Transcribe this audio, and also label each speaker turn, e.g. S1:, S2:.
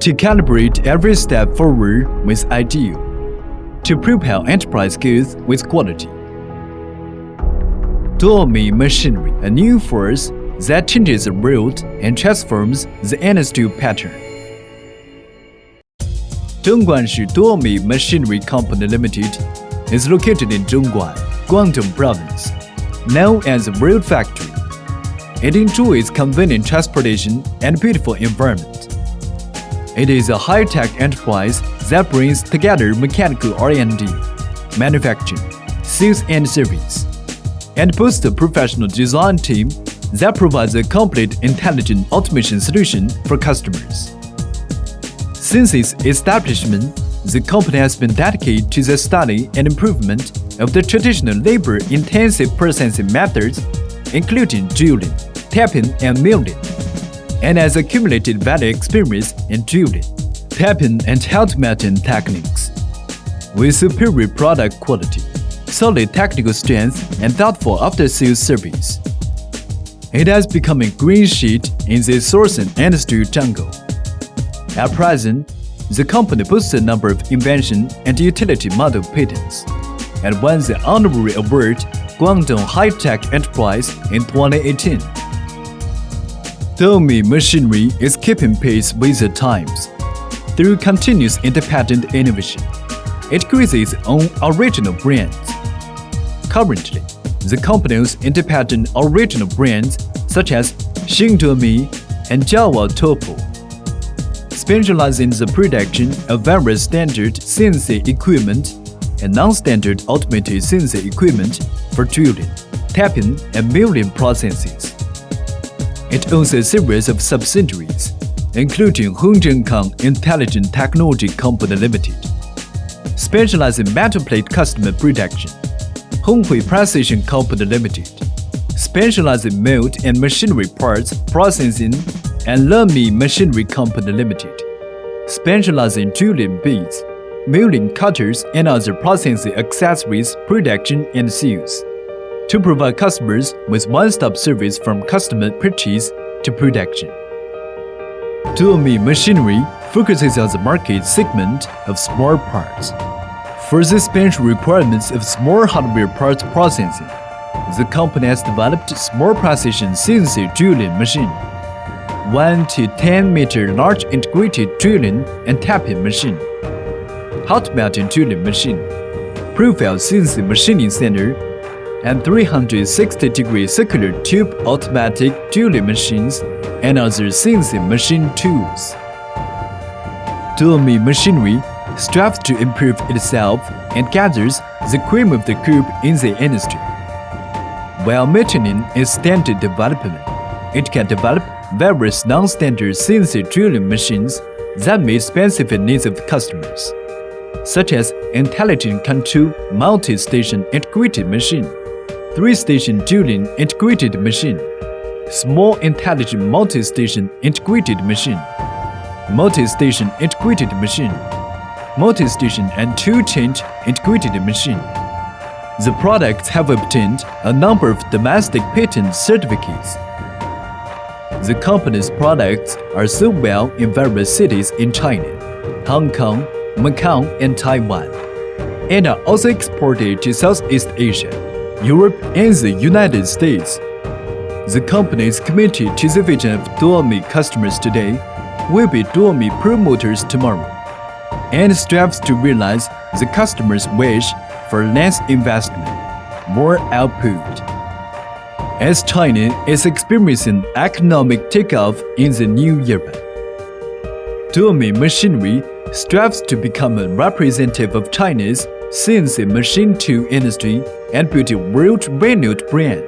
S1: to calibrate every step forward with ideal, to propel enterprise goods with quality. Duomi Machinery, a new force that changes the world and transforms the industry pattern. Dongguan Duomi Machinery Company Limited is located in Dongguan, Guangdong Province, known as the World Factory. It enjoys convenient transportation and beautiful environment. It is a high-tech enterprise that brings together mechanical R&D, manufacturing, sales and service, and boasts a professional design team that provides a complete intelligent automation solution for customers. Since its establishment, the company has been dedicated to the study and improvement of the traditional labor-intensive processing methods, including drilling, tapping, and milling, and has accumulated value experience in drilling, tapping, and holemachining techniques. With superior product quality, solid technical strength, and thoughtful after-sales service, it has become a green sheet in the sourcing industry jungle. At present, the company boasts a number of invention and utility model patents, and won the honorary award Guangdong High-Tech Enterprise in 2018. Duomi Machinery is keeping pace with the times. Through continuous independent innovation, it creates its own original brands. Currently, the company owns independent original brands such as Duomi and Java Topo, specializing in the production of various standard CNC equipment and non-standard automated CNC equipment for drilling, tapping, and milling processes. It owns a series of subsidiaries, including Dongguan Intelligent Technology Company Limited, specializing in metal plate customer production, Honghui Precision Company Limited, specializing in mold and machinery parts processing, and Duomi Machinery Company Limited, specializing in drilling beads, milling cutters, and other processing accessories production and sales, to provide customers with one-stop service from customer purchase to production. Duomi Machinery focuses on the market segment of small parts. For the special requirements of small hardware parts processing, the company has developed a small precision CNC drilling machine, 1 to 10 meter large integrated drilling and tapping machine, holemachining drilling machine, profile CNC machining center, and 360-degree circular tube automatic drilling machines and other CNC machine tools. Duomi Machinery strives to improve itself and gathers the cream of the crop in the industry. While maintaining its standard development, it can develop various non-standard CNC drilling machines that meet specific needs of customers, such as intelligent control multi-station integrated machine, 3-station drilling integrated machine, small intelligent multi-station integrated machine, multi-station integrated machine, multi-station and tool-change integrated machine. The products have obtained a number of domestic patent certificates. The company's products are sold well in various cities in China, Hong Kong, Macau, and Taiwan, and are also exported to Southeast Asia, Europe, and the United States. The company is committed to the vision of Duomi customers today will be Duomi promoters tomorrow, and strives to realize the customer's wish for less investment, more output. As China is experiencing economic takeoff in the new era, Duomi Machinery strives to become a representative of China's CNC machine tool industry and build a world-renowned brand.